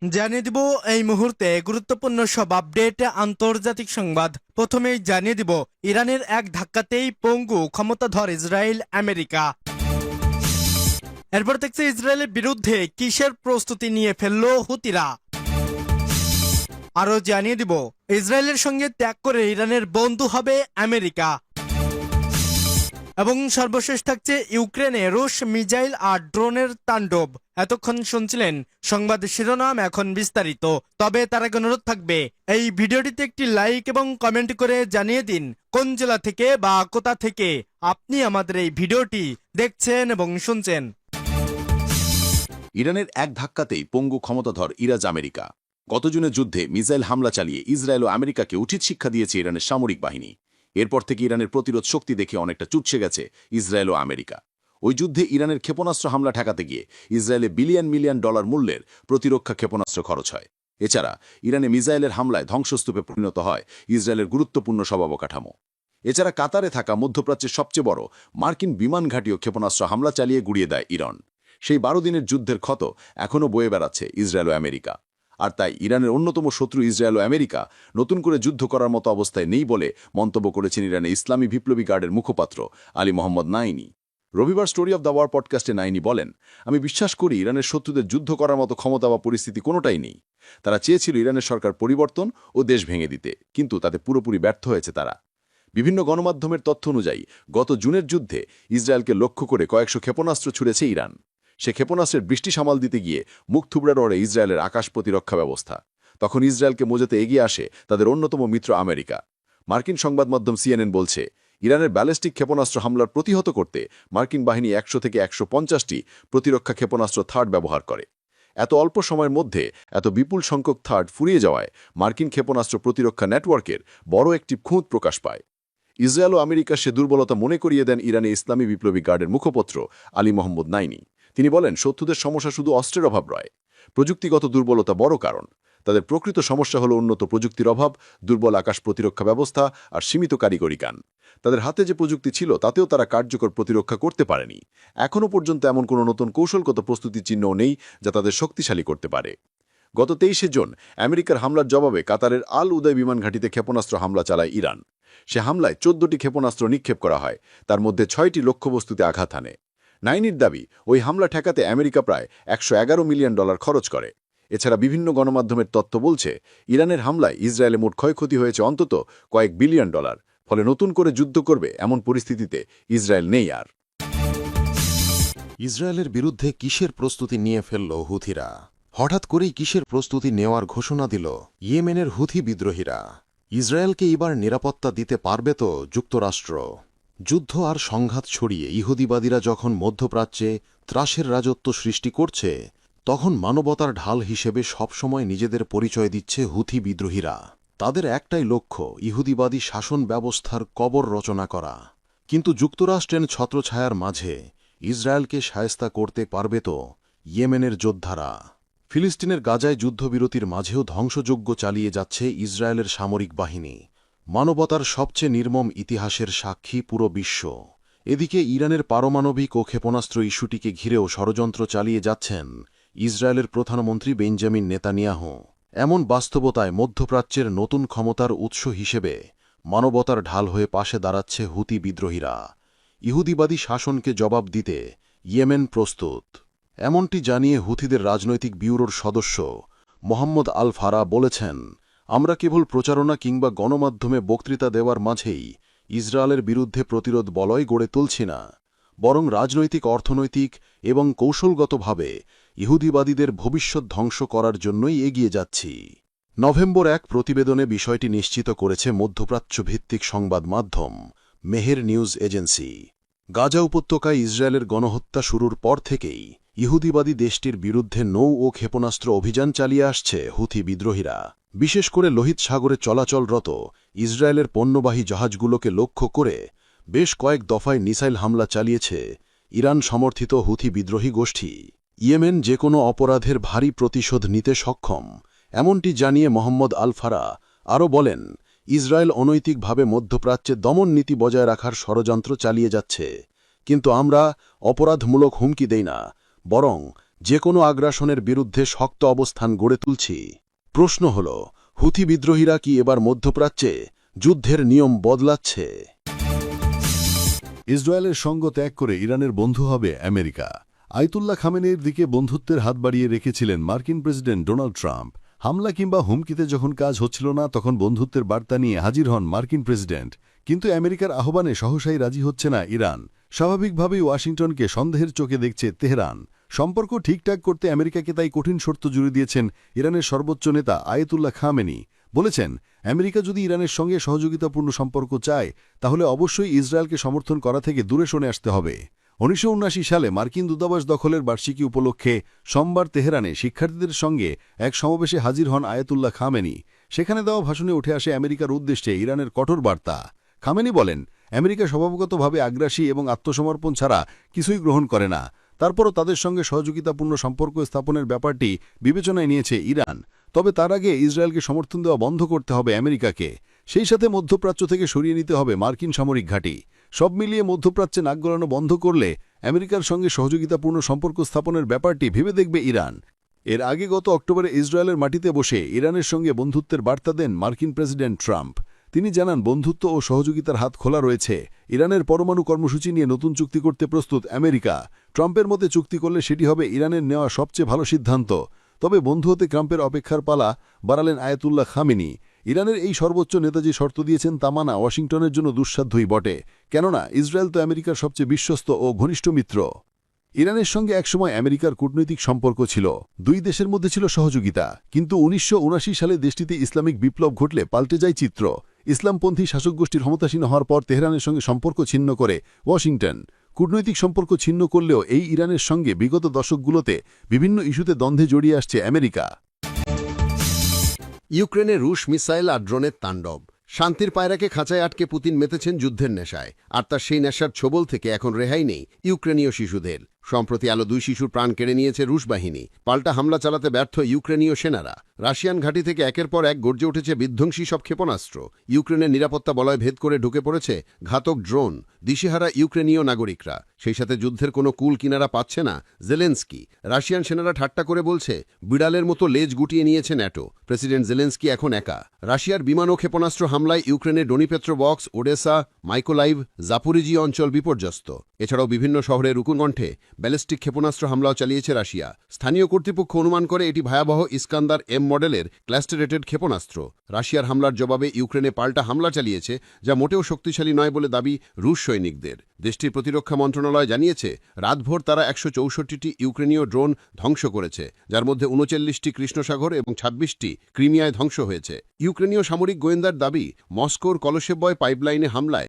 জানিয়ে দিব এই মুহূর্তে গুরুত্বপূর্ণ সব আপডেট, আন্তর্জাতিক সংবাদ। প্রথমেই জানিয়ে দিব ইরানের এক ধাক্কাতেই পঙ্গু ক্ষমতাধর ইসরায়েল আমেরিকা। এরপর দেখছে ইসরায়েলের বিরুদ্ধে কিসের প্রস্তুতি নিয়ে ফেলল হুতিরা। আরো জানিয়ে দিব ইসরায়েলের সঙ্গে ত্যাগ করে ইরানের বন্ধু হবে আমেরিকা। এবং সর্বশেষ থাকছে ইউক্রেনে রুশ মিসাইল আর ড্রোনের তাণ্ডব। এতক্ষণ শুনছিলেন সংবাদ শিরোনাম, এখন বিস্তারিত। তবে তার আগে অনুরোধ থাকবে এই ভিডিওটিতে একটি লাইক এবং কমেন্ট করে জানিয়ে দিন কোন জেলা থেকে বা কোথা থেকে আপনি আমাদের এই ভিডিওটি দেখছেন এবং শুনছেন। ইরানের এক ধাক্কাতেই পঙ্গু ক্ষমতাধর ইরাজ আমেরিকা। গত জুনের যুদ্ধে মিসাইল হামলা চালিয়ে ইসরায়েল ও আমেরিকাকে উচিত শিক্ষা দিয়েছে ইরানের সামরিক বাহিনী। এরপর থেকে ইরানের প্রতিরোধ শক্তি দেখে অনেকটা চুপসে গেছে ইসরায়েল ও আমেরিকা। ওই যুদ্ধে ইরানের ক্ষেপণাস্ত্র হামলা ঠেকাতে গিয়ে ইসরায়েলে বিলিয়ন মিলিয়ন ডলার মূল্যের প্রতিরক্ষা ক্ষেপণাস্ত্র খরচ হয়। এছাড়া ইরানে মিসাইলের হামলায় ধ্বংসস্তূপে পরিণত হয় ইসরায়েলের গুরুত্বপূর্ণ সব অবকাঠামো। এছাড়া কাতারে থাকা মধ্যপ্রাচ্যের সবচেয়ে বড় মার্কিন বিমান ঘাঁটিও ক্ষেপণাস্ত্র হামলা চালিয়ে গুড়িয়ে দেয় ইরান। সেই 12 দিনের যুদ্ধের ক্ষত এখনও বয়ে বেড়াচ্ছে ইসরায়েল ও আমেরিকা। আর তাই ইরানের অন্যতম শত্রু ইসরায়েল ও আমেরিকা নতুন করে যুদ্ধ করার মতো অবস্থায় নেই বলে মন্তব্য করেছেন ইরানের ইসলামী বিপ্লবী গার্ডের মুখপাত্র আলী মোহাম্মদ নাইনি। রবিবার স্টোরি অব দ্য ওয়ার পডকাস্টে নাইনি বলেন, আমি বিশ্বাস করি ইরানের শত্রুদের যুদ্ধ করার মতো ক্ষমতা বা পরিস্থিতি কোনোটাই নেই। তারা চেয়েছিল ইরানের সরকার পরিবর্তন ও দেশ ভেঙে দিতে, কিন্তু তাতে পুরোপুরি ব্যর্থ হয়েছে তারা। বিভিন্ন গণমাধ্যমের তথ্য অনুযায়ী গত জুনের যুদ্ধে ইসরায়েলকে লক্ষ্য করে কয়েকশো ক্ষেপণাস্ত্র ছুড়েছে ইরান। সে ক্ষেপণাস্ত্রের বৃষ্টি সামাল দিতে গিয়ে মুখ থুবড়ে ওড়ে ইসরায়েলের আকাশ প্রতিরক্ষা ব্যবস্থা। তখন ইসরায়েলকে মোজাতে এগিয়ে আসে তাদের অন্যতম মিত্র আমেরিকা। মার্কিন সংবাদ মাধ্যম সিএনএন বলছে, ইরানের ব্যালিস্টিক ক্ষেপণাস্ত্র হামলার প্রতিহত করতে মার্কিন বাহিনী 100 থেকে 150টি প্রতিরক্ষা ক্ষেপণাস্ত্র থার্ড ব্যবহার করে। এত অল্প সময়ের মধ্যে এত বিপুল সংখ্যক থার্ড ফুরিয়ে যাওয়ায় মার্কিন ক্ষেপণাস্ত্র প্রতিরক্ষা নেটওয়ার্কের বড় একটি খুঁত প্রকাশ পায়। ইসরায়েল ও আমেরিকা সে দুর্বলতা মনে করিয়ে দেন ইরানে ইসলামী বিপ্লবী গার্ডের মুখপাত্র আলী মোহাম্মদ নাইনি। তিনি বলেন, শত্রুদের সমস্যা শুধু অস্ত্রের অভাব নয়, প্রযুক্তিগত দুর্বলতা বড় কারণ। তাদের প্রকৃত সমস্যা হলো উন্নত প্রযুক্তির অভাব, দুর্বল আকাশ প্রতিরক্ষা ব্যবস্থা আর সীমিত কারিগরি জ্ঞান। তাদের হাতে যে প্রযুক্তি ছিল তাতেও তারা কার্যকর প্রতিরক্ষা করতে পারেনি। এখনও পর্যন্ত এমন কোনো নতুন কৌশলগত প্রস্তুতির চিহ্নও নেই যা তাদের শক্তিশালী করতে পারে। গত 23 জুন আমেরিকার হামলার জবাবে কাতারের আল উদয় বিমান ঘাঁটিতে ক্ষেপণাস্ত্র হামলা চালায় ইরান। সে হামলায় 14টি ক্ষেপণাস্ত্র নিক্ষেপ করা হয়, তার মধ্যে 6টি লক্ষ্যবস্তুতে আঘাত হানে। নাইনির দাবি, ওই হামলা ঠেকাতে আমেরিকা প্রায় $111 মিলিয়ন খরচ করে। এছাড়া বিভিন্ন গণমাধ্যমের তথ্য বলছে, ইরানের হামলায় ইসরায়েলে মোট ক্ষয়ক্ষতি হয়েছে অন্তত কয়েক বিলিয়ন ডলার। ফলে নতুন করে যুদ্ধ করবে এমন পরিস্থিতিতে ইসরায়েল নেই আর। ইসরায়েলের বিরুদ্ধে কিসের প্রস্তুতি নিয়ে ফেলল হুথিরা? হঠাৎ করেই কিসের প্রস্তুতি নেওয়ার ঘোষণা দিল ইয়েমেনের হুথি বিদ্রোহীরা? ইসরায়েলকে এবার নিরাপত্তা দিতে পারবে তো যুক্তরাষ্ট্র? যুদ্ধ আর সংঘাত ছড়িয়ে ইহুদিবাদীরা যখন মধ্যপ্রাচ্যে ত্রাসের রাজত্ব সৃষ্টি করছে, তখন মানবতার ঢাল হিসেবে সবসময় নিজেদের পরিচয় দিচ্ছে হুথি বিদ্রোহীরা। তাদের একটাই লক্ষ্য, ইহুদিবাদী শাসন ব্যবস্থার কবর রচনা করা। কিন্তু যুক্তরাষ্ট্রের ছত্রছায়ার মাঝে ইসরায়েলকে শায়েস্তা করতে পারবে তো ইয়েমেনের যোদ্ধারা? ফিলিস্তিনের গাজায় যুদ্ধবিরতির মাঝেও ধ্বংসযজ্ঞ চালিয়ে যাচ্ছে ইসরায়েলের সামরিক বাহিনী। মানবতার সবচেয়ে নির্মম ইতিহাসের সাক্ষী পুরো বিশ্ব। এদিকে ইরানের পারমাণবিক ও ক্ষেপণাস্ত্র ইস্যুটিকে ঘিরেও ষড়যন্ত্র চালিয়ে যাচ্ছেন ইসরায়েলের প্রধানমন্ত্রী বেঞ্জামিন নেতানিয়াহু। এমন বাস্তবতায় মধ্যপ্রাচ্যের নতুন ক্ষমতার উৎস হিসেবে মানবতার ঢাল হয়ে পাশে দাঁড়াচ্ছে হুতি বিদ্রোহীরা। ইহুদিবাদী শাসনকে জবাব দিতে ইয়েমেন প্রস্তুত, এমনটি জানিয়ে হুথিদের রাজনৈতিক ব্যুরোর সদস্য মোহাম্মদ আল ফারা বলেছেন, আমরা কেবল প্রচারণা কিংবা গণমাধ্যমে বক্তৃতা দেওয়ার মাঝেই ইসরায়েলের বিরুদ্ধে প্রতিরোধ বলয় গড়ে তুলছি না, বরং রাজনৈতিক, অর্থনৈতিক এবং কৌশলগতভাবে ইহুদিবাদীদের ভবিষ্যৎ ধ্বংস করার জন্যই এগিয়ে যাচ্ছি। নভেম্বর 1 প্রতিবেদনে বিষয়টি নিশ্চিত করেছে মধ্যপ্রাচ্যভিত্তিক সংবাদ মাধ্যম মেহের নিউজ এজেন্সি। গাজা উপত্যকায় ইসরায়েলের গণহত্যা শুরুর পর থেকেই ইহুদিবাদী দেশটির বিরুদ্ধে নৌ ও ক্ষেপণাস্ত্র অভিযান চালিয়ে আসছে হুথি বিদ্রোহীরা। বিশেষ করে লোহিত সাগরে চলাচলরত ইসরায়েলের পণ্যবাহী জাহাজগুলোকে লক্ষ্য করে বেশ কয়েক দফায় মিসাইল হামলা চালিয়েছে ইরান সমর্থিত হুথি বিদ্রোহী গোষ্ঠী। ইয়েমেন যে কোনো অপরাধের ভারী প্রতিশোধ নিতে সক্ষম, এমনটি জানিয়ে মোহাম্মদ আল ফারা আরও বলেন, ইসরায়েল অনৈতিকভাবে মধ্যপ্রাচ্যে দমন নীতি বজায় রাখার ষড়যন্ত্র চালিয়ে যাচ্ছে, কিন্তু আমরা অপরাধমূলক হুমকি দেই না, বরং যে কোনো আগ্রাসনের বিরুদ্ধে শক্ত অবস্থান গড়ে তুলছি। প্রশ্ন হল, হুথি বিদ্রোহীরা কি এবার মধ্যপ্রাচ্যে যুদ্ধের নিয়ম বদলাচ্ছে? ইসরায়েলের সঙ্গ ত্যাগ করে ইরানের বন্ধু হবে আমেরিকা। আয়াতুল্লাহ খামেনির দিকে বন্ধুত্বের হাত বাড়িয়ে রেখেছিলেন মার্কিন প্রেসিডেন্ট ডোনাল্ড ট্রাম্প। হামলা কিংবা হুমকিতে যখন কাজ হচ্ছিল না, তখন বন্ধুত্বের বার্তা নিয়ে হাজির হন মার্কিন প্রেসিডেন্ট। কিন্তু আমেরিকার আহ্বানে সহসাই রাজি হচ্ছে না ইরান। স্বাভাবিকভাবেই ওয়াশিংটনকে সন্দেহের চোখে দেখছে তেহরান। সম্পর্ক ঠিকঠাক করতে আমেরিকাকে তাই কঠিন শর্ত জুড়ে দিয়েছেন ইরানের সর্বোচ্চ নেতা আয়াতুল্লাহ খামেনি। বলেছেন, আমেরিকা যদি ইরানের সঙ্গে সহযোগিতাপূর্ণ সম্পর্ক চায়, তাহলে অবশ্যই ইসরায়েলকে সমর্থন করা থেকে দূরে সরে আসতে হবে। 1979 সালে মার্কিন দূতাবাস দখলের বার্ষিকী উপলক্ষে সোমবার তেহরানে শিক্ষার্থীদের সঙ্গে এক সমাবেশে হাজির হন আয়াতুল্লাহ খামেনি। সেখানে দেওয়া ভাষণে উঠে আসে আমেরিকার উদ্দেশ্যে ইরানের কঠোর বার্তা। খামেনি বলেন, আমেরিকা স্বভাবগতভাবে আগ্রাসী এবং আত্মসমর্পণ ছাড়া কিছুই গ্রহণ করে না। তারপরও তাদের সঙ্গে সহযোগিতাপূর্ণ সম্পর্ক স্থাপনের ব্যাপারটি বিবেচনায় নিয়েছে ইরান। তবে তার আগে ইসরায়েলকে সমর্থন দেওয়া বন্ধ করতে হবে আমেরিকাকে। সেই সাথে মধ্যপ্রাচ্য থেকে সরিয়ে নিতে হবে মার্কিন সামরিক ঘাঁটি। সব মিলিয়ে মধ্যপ্রাচ্যে নাক গলানো বন্ধ করলে আমেরিকার সঙ্গে সহযোগিতাপূর্ণ সম্পর্ক স্থাপনের ব্যাপারটি ভেবে দেখবে ইরান। এর আগে গত অক্টোবরে ইসরায়েলের মাটিতে বসে ইরানের সঙ্গে বন্ধুত্বের বার্তা দেন মার্কিন প্রেসিডেন্ট ট্রাম্প। তিনি জানান, বন্ধুত্ব ও সহযোগিতার হাত খোলা রয়েছে। ইরানের পরমাণু কর্মসূচি নিয়ে নতুন চুক্তি করতে প্রস্তুত আমেরিকা। ট্রাম্পের মতে চুক্তি করলে সেটি হবে ইরানের নেওয়া সবচেয়ে ভালো সিদ্ধান্ত। তবে বন্ধু হতে ট্রাম্পের অপেক্ষার পালা বাড়ালেন আয়াতুল্লাহ খামেনি। ইরানের এই সর্বোচ্চ নেতা যে শর্ত দিয়েছেন তা মানা ওয়াশিংটনের জন্য দুঃসাধ্যই বটে। কেননা ইসরায়েল তো আমেরিকার সবচেয়ে বিশ্বস্ত ও ঘনিষ্ঠ মিত্র। ইরানের সঙ্গে একসময় আমেরিকার কূটনৈতিক সম্পর্ক ছিল। দুই দেশের মধ্যে ছিল সহযোগিতা। কিন্তু 1979 সালে দেশটিতে ইসলামিক বিপ্লব ঘটলে পাল্টে যায় চিত্র। ইসলামপন্থী শাসকগোষ্ঠীর ক্ষমতাসীন হওয়ার পর তেহরানের সঙ্গে সম্পর্ক ছিন্ন করে ওয়াশিংটন। কূটনৈতিক সম্পর্ক ছিন্ন করলেও এই ইরানের সঙ্গে বিগত দশকগুলোতে বিভিন্ন ইস্যুতে দ্বন্দ্বে জড়িয়ে আসছে আমেরিকা। ইউক্রেনে রুশ মিসাইল আর ড্রোনের তাণ্ডব। শান্তির পায়রাকে খাঁচায় আটকে পুতিন মেতেছেন যুদ্ধের নেশায়। আর তার সেই নেশার ছোবল থেকে এখন রেহাই নেই ইউক্রেনীয় শিশুদের। সম্প্রতি আলো 2 শিশুর প্রাণ কেড়ে নিয়েছে রুশ বাহিনী। পাল্টা হামলা চালাতে ব্যর্থ ইউক্রেনীয় সেনারা। রাশিয়ান ঘাঁটি থেকে একের পর এক গর্জে উঠেছে বিধ্বংসী সব ক্ষেপণাস্ত্র। ইউক্রেনের নিরাপত্তা বলয় ভেদ করে ঢুকে পড়েছে ঘাতক ড্রোন। দিশেহারা ইউক্রেনীয় নাগরিকরা। সেই সাথে যুদ্ধের কোনো কুল কিনারা পাচ্ছে না জেলেন্সকি। রাশিয়ান সেনারা ঠাট্টা করে বলছে, বিড়ালের মতো লেজ গুটিয়ে নিয়েছে ন্যাটো। প্রেসিডেন্ট জেলেন্সকি এখন একা। রাশিয়ার বিমান ও ক্ষেপণাস্ত্র হামলায় ইউক্রেনের ডোনিপেট্রোভস্ক, ওডেসা, মাইকোলাইভ, জাপোরিজি অঞ্চল বিপর্যস্ত। এছাড়াও বিভিন্ন শহরে রুকুনকণ্ঠে ব্যালিস্টিক ক্ষেপণাস্ত্র হামলাও চালিয়েছে রাশিয়া। স্থানীয় কর্তৃপক্ষ অনুমান করে এটি ভয়াবহ ইস্কান্দার এম মডেলের ক্লাস্টারেটেড ক্ষেপণাস্ত্র। রাশিয়ার হামলার জবাবে ইউক্রেনে পাল্টা হামলা চালিয়েছে, যা মোটেও শক্তিশালী নয় বলে দাবি রুশ সৈনিকদের। দেশটির প্রতিরক্ষা মন্ত্রণালয় জানিয়েছে, রাতভর তারা 164টি ইউক্রেনীয় ড্রোন ধ্বংস করেছে, যার মধ্যে 39টি কৃষ্ণসাগর এবং 26টি ক্রিমিয়ায় ধ্বংস হয়েছে। ইউক্রেনীয় সামরিক গোয়েন্দার দাবি, মস্কোর কলসেবয় পাইপলাইনে হামলায়